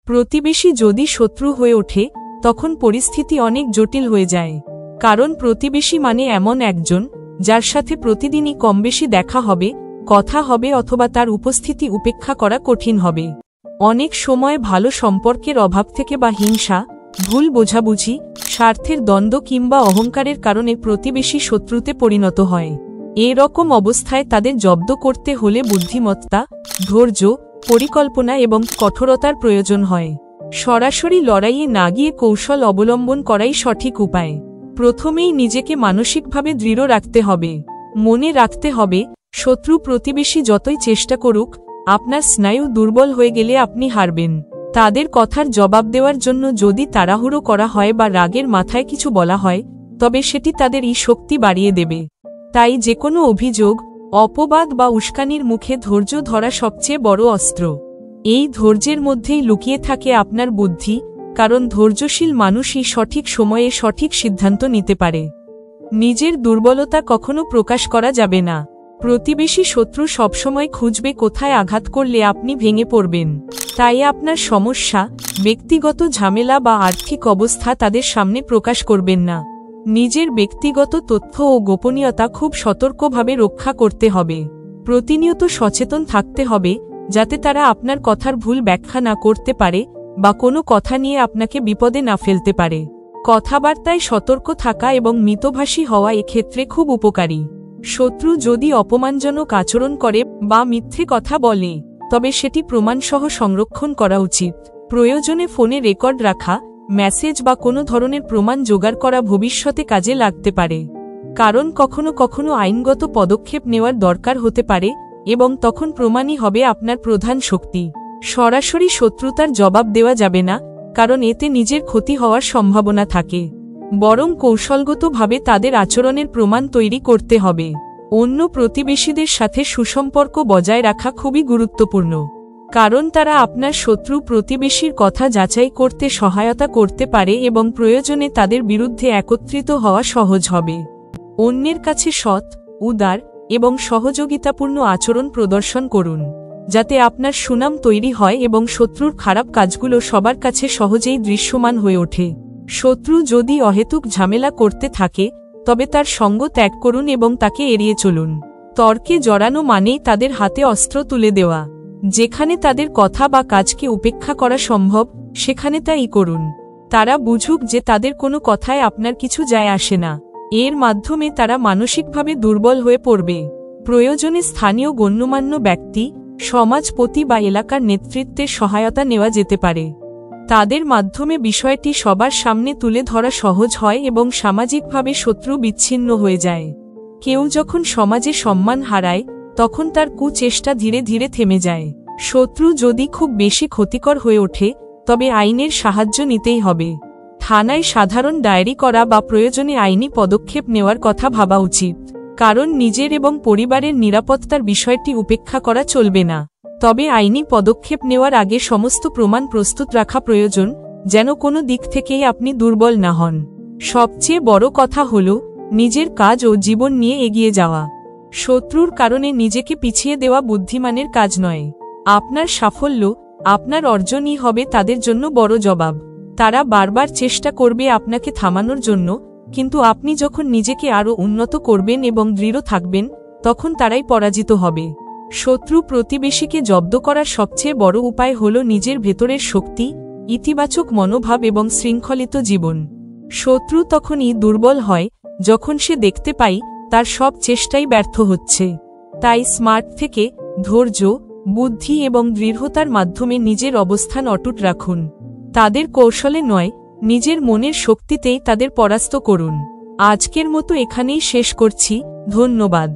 প্রতিবেশী যদি শত্রু হয়ে ওঠে তখন পরিস্থিতি অনেক জটিল হয়ে যায়, কারণ প্রতিবেশী মানে এমন একজন যার সাথে প্রতিদিনই কমবেশি দেখা হবে, কথা হবে অথবা তার উপস্থিতি উপেক্ষা করা কঠিন হবে। অনেক সময় ভালো সম্পর্কের অভাব থেকে বা হিংসা, ভুল বোঝাবুঝি, স্বার্থের দ্বন্দ্ব কিংবা অহংকারের কারণে প্রতিবেশী শত্রুতে পরিণত হয়। এরকম অবস্থায় তাদের জব্দ করতে হলে বুদ্ধিমত্তা, ধৈর্য, পরিকল্পনা এবং কঠোরতার প্রয়োজন হয়। সরাসরি লড়াইয়ে না গিয়ে কৌশল অবলম্বন করাই সঠিক উপায়। প্রথমেই নিজেকে মানসিকভাবে দৃঢ় রাখতে হবে। মনে রাখতে হবে, শত্রু প্রতিবেশী যতই চেষ্টা করুক, আপনার স্নায়ু দুর্বল হয়ে গেলে আপনি হারবেন। তাদের কথার জবাব দেওয়ার জন্য যদি তাড়াহুড়ো করা হয় বা রাগের মাথায় কিছু বলা হয়, তবে সেটি তাদের শক্তি বাড়িয়ে দেবে। তাই যেকোনো অভিযোগ, অপবাদ বা উস্কানির মুখে ধৈর্য ধরা সবচেয়ে বড় অস্ত্র। এই ধৈর্যের মধ্যেই লুকিয়ে থাকে আপনার বুদ্ধি, কারণ ধৈর্যশীল মানুষই সঠিক সময়ে সঠিক সিদ্ধান্ত নিতে পারে। নিজের দুর্বলতা কখনো প্রকাশ করা যাবে না। প্রতিবেশী শত্রু সবসময় খুঁজবে কোথায় আঘাত করলে আপনি ভেঙে পড়বেন। তাই আপনার সমস্যা, ব্যক্তিগত ঝামেলা বা আর্থিক অবস্থা তাদের সামনে প্রকাশ করবেন না। নিজের ব্যক্তিগত তথ্য ও গোপনীয়তা খুব সতর্কভাবে রক্ষা করতে হবে। প্রতিনিয়ত সচেতন থাকতে হবে, যাতে তারা আপনার কথার ভুল ব্যাখ্যা না করতে পারে বা কোনো কথা নিয়ে আপনাকে বিপদে না ফেলতে পারে। কথাবার্তায় সতর্ক থাকা এবং মিতভাষী হওয়া এক্ষেত্রে খুব উপকারী। শত্রু যদি অপমানজনক আচরণ করে বা মিথ্যে কথা বলে, তবে সেটি প্রমাণসহ সংরক্ষণ করা উচিত। প্রয়োজনে ফোনে রেকর্ড রাখা, মেসেজ বা কোনো ধরনের প্রমাণ জোগাড় করা ভবিষ্যতে কাজে লাগতে পারে। কারণ কখনো কখনো আইনগত পদক্ষেপ নেওয়ার দরকার হতে পারে এবং তখন প্রমাণই হবে আপনার প্রধান শক্তি। সরাসরি শত্রুতার জবাব দেওয়া যাবে না, কারণ এতে নিজের ক্ষতি হওয়ার সম্ভাবনা থাকে। বরং কৌশলগতভাবে তাদের আচরণের প্রমাণ তৈরি করতে হবে। অন্য প্রতিবেশীদের সাথে সুসম্পর্ক বজায় রাখা খুবই গুরুত্বপূর্ণ, কারণ তারা আপনার শত্রু প্রতিবেশীর কথা যাচাই করতে সহায়তা করতে পারে এবং প্রয়োজনে তাদের বিরুদ্ধে একত্রিত হওয়া সহজ হবে। অন্যের কাছে সৎ, উদার এবং সহযোগিতাপূর্ণ আচরণ প্রদর্শন করুন, যাতে আপনার সুনাম তৈরি হয় এবং শত্রুর খারাপ কাজগুলো সবার কাছে সহজেই দৃশ্যমান হয়ে ওঠে। শত্রু যদি অহেতুক ঝামেলা করতে থাকে, তবে তার সঙ্গ ত্যাগ করুন এবং তাকে এড়িয়ে চলুন। তর্কে জড়ানো মানেই তাদের হাতে অস্ত্র তুলে দেওয়া। যেখানে তাদের কথা বা কাজকে উপেক্ষা করা সম্ভব, সেখানে তাই করুন। তারা বুঝুক যে তাদের কোনো কথায় আপনার কিছু যায় আসে না। এর মাধ্যমে তারা মানসিকভাবে দুর্বল হয়ে পড়বে। প্রয়োজনে স্থানীয় গণ্যমান্য ব্যক্তি, সমাজপতি বা এলাকার নেতৃত্বের সহায়তা নেওয়া যেতে পারে। তাদের মাধ্যমে বিষয়টি সবার সামনে তুলে ধরা সহজ হয় এবং সামাজিকভাবে শত্রু বিচ্ছিন্ন হয়ে যায়। কেউ যখন সমাজে সম্মান হারায়, তখন তার কুচেষ্টা ধীরে ধীরে থেমে যায়। শত্রু যদি খুব বেশি ক্ষতিকর হয়ে ওঠে, তবে আইনের সাহায্য নিতেই হবে। থানায় সাধারণ ডায়েরি করা বা প্রয়োজনে আইনি পদক্ষেপ নেওয়ার কথা ভাবা উচিত, কারণ নিজের এবং পরিবারের নিরাপত্তার বিষয়টি উপেক্ষা করা চলবে না। তবে আইনি পদক্ষেপ নেওয়ার আগে সমস্ত প্রমাণ প্রস্তুত রাখা প্রয়োজন, যেন কোনো দিক থেকেই আপনি দুর্বল না হন। সবচেয়ে বড় কথা হল নিজের কাজ ও জীবন নিয়ে এগিয়ে যাওয়া। শত্রুর কারণে নিজেকে পিছিয়ে দেওয়া বুদ্ধিমানের কাজ নয়। আপনার সাফল্য, আপনার অর্জনই হবে তাদের জন্য বড় জবাব। তারা বারবার চেষ্টা করবে আপনাকে থামানোর জন্য, কিন্তু আপনি যখন নিজেকে আরও উন্নত করবেন এবং দৃঢ় থাকবেন, তখন তারাই পরাজিত হবে। শত্রু প্রতিবেশীকে জব্দ করার সবচেয়ে বড় উপায় হল নিজের ভেতরের শক্তি, ইতিবাচক মনোভাব এবং শৃঙ্খলিত জীবন। শত্রু তখনই দুর্বল হয় যখন সে দেখতে পায় তার সব চেষ্টাই ব্যর্থ হচ্ছে। তাই স্মার্ট থেকে ধৈর্য, বুদ্ধি এবং দৃঢ়তার মাধ্যমে নিজের অবস্থান অটুট রাখুন। তাদের কৌশলে নয়, নিজের মনের শক্তিতেই তাদের পরাস্ত করুন। আজকের মতো এখানেই শেষ করছি। ধন্যবাদ।